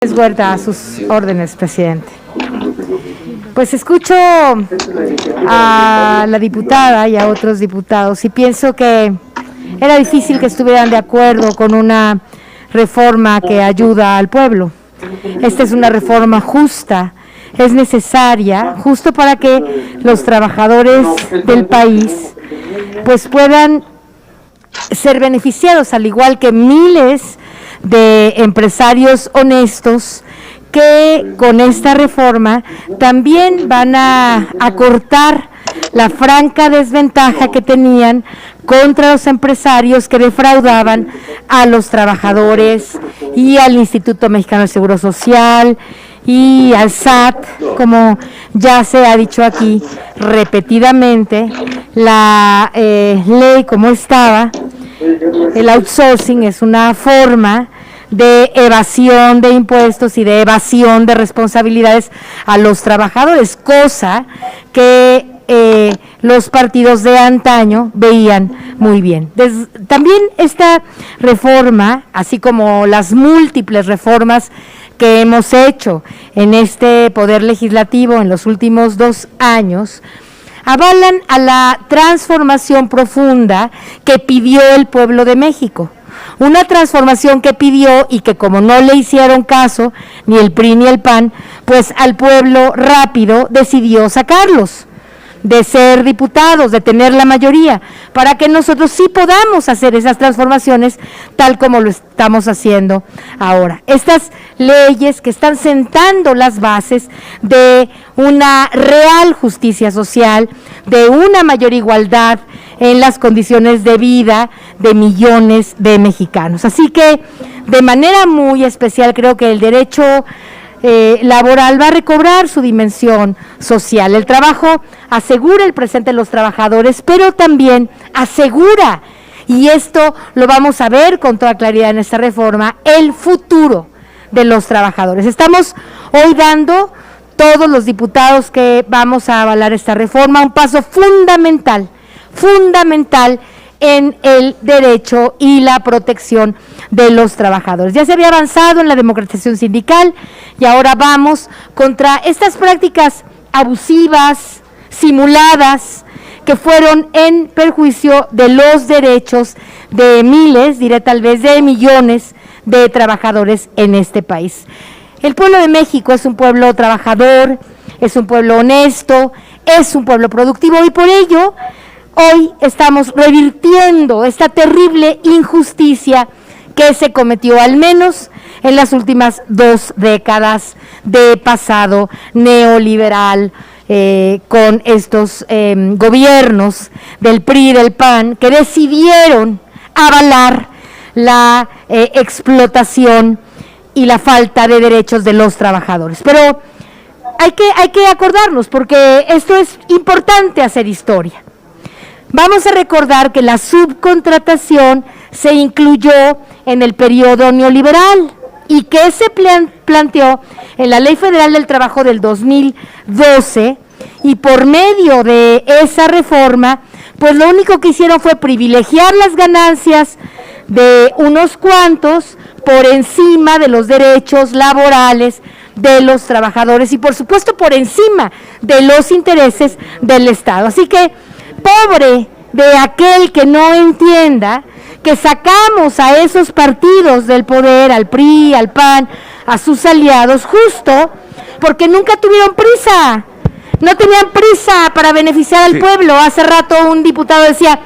Huerta, a sus órdenes, presidente. Pues escucho a la diputada y a otros diputados y pienso que era difícil que estuvieran de acuerdo con una reforma que ayuda al pueblo. Esta es una reforma justa, es necesaria, justo para que los trabajadores del país pues puedan ser beneficiados, al igual que miles de empresarios honestos que con esta reforma también van a acortar la franca desventaja que tenían contra los empresarios que defraudaban a los trabajadores y al Instituto Mexicano del Seguro Social y al SAT, como ya se ha dicho aquí repetidamente. La ley como estaba, el outsourcing es una forma de evasión de impuestos y de evasión de responsabilidades a los trabajadores, cosa que los partidos de antaño veían muy bien. También esta reforma, así como las múltiples reformas que hemos hecho en este Poder Legislativo en los últimos 2 años, avalan a la transformación profunda que pidió el pueblo de México. Una transformación que pidió y que como no le hicieron caso ni el PRI ni el PAN, pues al pueblo rápido decidió sacarlos de ser diputados, de tener la mayoría, para que nosotros sí podamos hacer esas transformaciones tal como lo estamos haciendo ahora. Estas leyes que están sentando las bases de una real justicia social, de una mayor igualdad en las condiciones de vida de millones de mexicanos. Así que, de manera muy especial, creo que el derecho laboral va a recobrar su dimensión social. El trabajo asegura el presente de los trabajadores, pero también asegura, y esto lo vamos a ver con toda claridad en esta reforma, el futuro de los trabajadores. Estamos hoy dando, todos los diputados que vamos a avalar esta reforma, un paso fundamental en el derecho y la protección de los trabajadores. Ya se había avanzado en la democratización sindical y ahora vamos contra estas prácticas abusivas, simuladas, que fueron en perjuicio de los derechos de miles, diré tal vez de millones de trabajadores en este país. El pueblo de México es un pueblo trabajador, es un pueblo honesto, es un pueblo productivo y por ello hoy estamos revirtiendo esta terrible injusticia que se cometió al menos en las últimas 2 décadas de pasado neoliberal con estos gobiernos del PRI y del PAN que decidieron avalar la explotación y la falta de derechos de los trabajadores. Pero hay que acordarnos, porque esto es importante hacer historia. Vamos a recordar que la subcontratación se incluyó en el periodo neoliberal y que se planteó en la Ley Federal del Trabajo del 2012, y por medio de esa reforma, pues lo único que hicieron fue privilegiar las ganancias de unos cuantos por encima de los derechos laborales de los trabajadores y por supuesto por encima de los intereses del Estado. Así que pobre de aquel que no entienda que sacamos a esos partidos del poder, al PRI, al PAN, a sus aliados, justo porque nunca tuvieron prisa, no tenían prisa para beneficiar al pueblo. Hace rato un diputado decía,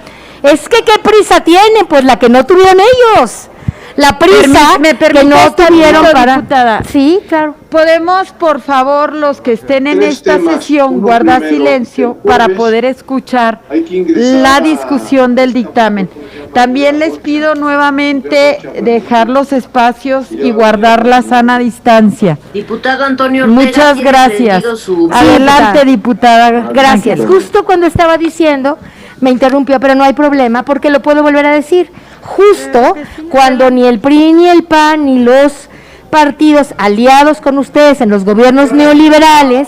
es que ¿qué prisa tienen? Pues la que no tuvieron ellos. La prisa que no tuvieron para... Diputada. Sí, claro. ¿Podemos, por favor, los que estén en esta sesión, guardar silencio para poder escuchar la discusión del dictamen? También les pido nuevamente dejar los espacios y guardar la sana distancia. Diputado Antonio Ortega, muchas gracias. Adelante, diputada. Gracias. Justo cuando estaba diciendo, me interrumpió, pero no hay problema, porque lo puedo volver a decir. Justo cuando ni el PRI, ni el PAN, ni los partidos aliados con ustedes en los gobiernos neoliberales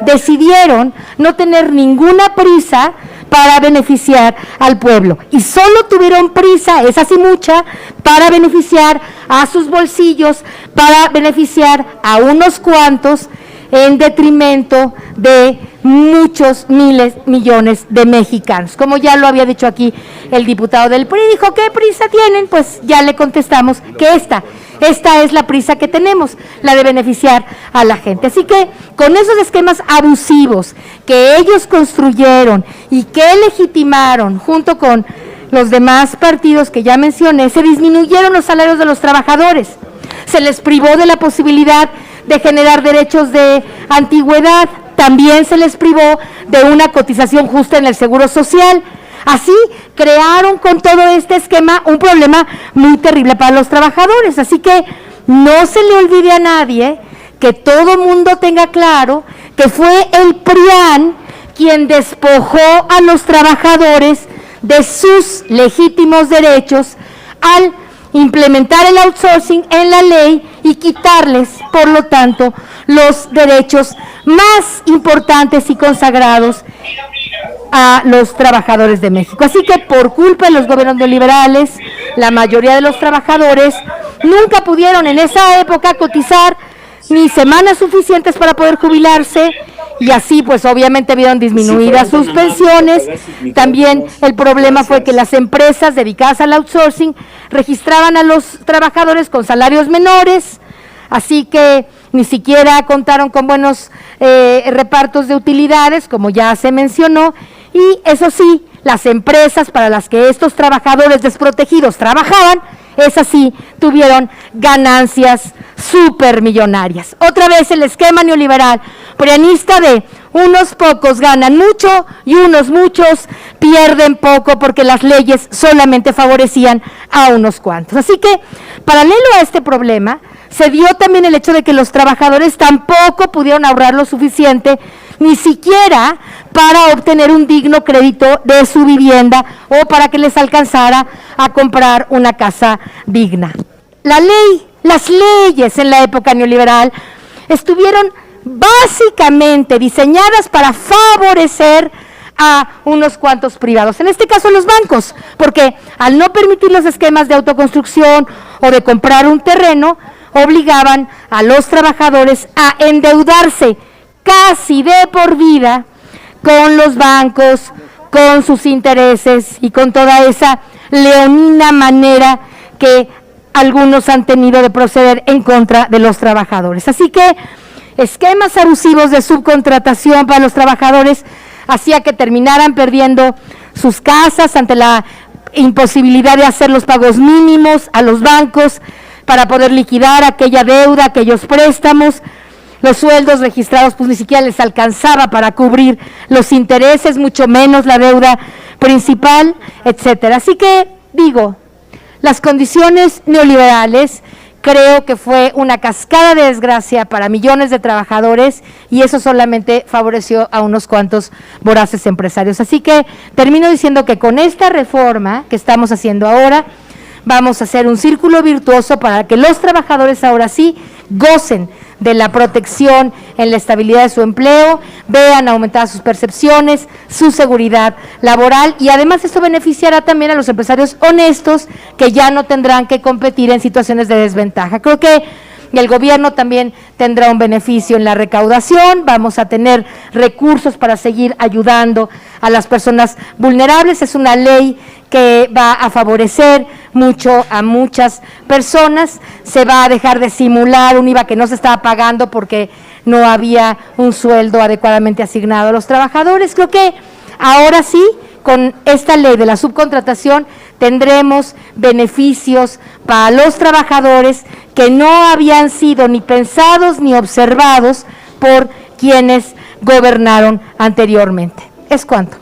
decidieron no tener ninguna prisa, para beneficiar al pueblo. Y solo tuvieron prisa, esa sí mucha, para beneficiar a sus bolsillos, para beneficiar a unos cuantos, en detrimento de muchos miles, millones de mexicanos. Como ya lo había dicho aquí el diputado del PRI, dijo, ¿qué prisa tienen? Pues ya le contestamos que esta es la prisa que tenemos, la de beneficiar a la gente. Así que con esos esquemas abusivos que ellos construyeron y que legitimaron junto con los demás partidos que ya mencioné, se disminuyeron los salarios de los trabajadores, se les privó de la posibilidad de generar derechos de antigüedad, también se les privó de una cotización justa en el Seguro Social. Así crearon con todo este esquema un problema muy terrible para los trabajadores. Así que no se le olvide a nadie, que todo mundo tenga claro que fue el PRIAN quien despojó a los trabajadores de sus legítimos derechos al implementar el outsourcing en la ley y quitarles, por lo tanto, los derechos más importantes y consagrados a los trabajadores de México. Así que por culpa de los gobiernos neoliberales, la mayoría de los trabajadores nunca pudieron en esa época cotizar ni semanas suficientes para poder jubilarse, y así pues obviamente vieron disminuidas sus pensiones. También el problema fue que las empresas dedicadas al outsourcing registraban a los trabajadores con salarios menores, así que ni siquiera contaron con buenos repartos de utilidades, como ya se mencionó, y eso sí, las empresas para las que estos trabajadores desprotegidos trabajaban, esas sí tuvieron ganancias supermillonarias. Otra vez el esquema neoliberal prianista de unos pocos ganan mucho y unos muchos pierden poco, porque las leyes solamente favorecían a unos cuantos. Así que, paralelo a este problema, se dio también el hecho de que los trabajadores tampoco pudieron ahorrar lo suficiente, ni siquiera para obtener un digno crédito de su vivienda o para que les alcanzara a comprar una casa digna. Las leyes en la época neoliberal estuvieron básicamente diseñadas para favorecer a unos cuantos privados, en este caso los bancos, porque al no permitir los esquemas de autoconstrucción o de comprar un terreno, obligaban a los trabajadores a endeudarse casi de por vida con los bancos, con sus intereses y con toda esa leonina manera que algunos han tenido de proceder en contra de los trabajadores. Así que esquemas abusivos de subcontratación para los trabajadores hacía que terminaran perdiendo sus casas ante la imposibilidad de hacer los pagos mínimos a los bancos para poder liquidar aquella deuda, aquellos préstamos. Los sueldos registrados pues ni siquiera les alcanzaba para cubrir los intereses, mucho menos la deuda principal, etcétera. Así que digo, las condiciones neoliberales creo que fue una cascada de desgracia para millones de trabajadores, y eso solamente favoreció a unos cuantos voraces empresarios. Así que termino diciendo que con esta reforma que estamos haciendo ahora, vamos a hacer un círculo virtuoso para que los trabajadores ahora sí gocen de la protección en la estabilidad de su empleo, vean aumentadas sus percepciones, su seguridad laboral, y además esto beneficiará también a los empresarios honestos, que ya no tendrán que competir en situaciones de desventaja. Creo que el gobierno también tendrá un beneficio en la recaudación, vamos a tener recursos para seguir ayudando a las personas vulnerables. Es una ley que va a favorecer mucho a muchas personas, se va a dejar de simular un IVA que no se estaba pagando porque no había un sueldo adecuadamente asignado a los trabajadores. Creo que ahora sí, con esta ley de la subcontratación, tendremos beneficios para los trabajadores que no habían sido ni pensados ni observados por quienes gobernaron anteriormente. Es cuanto.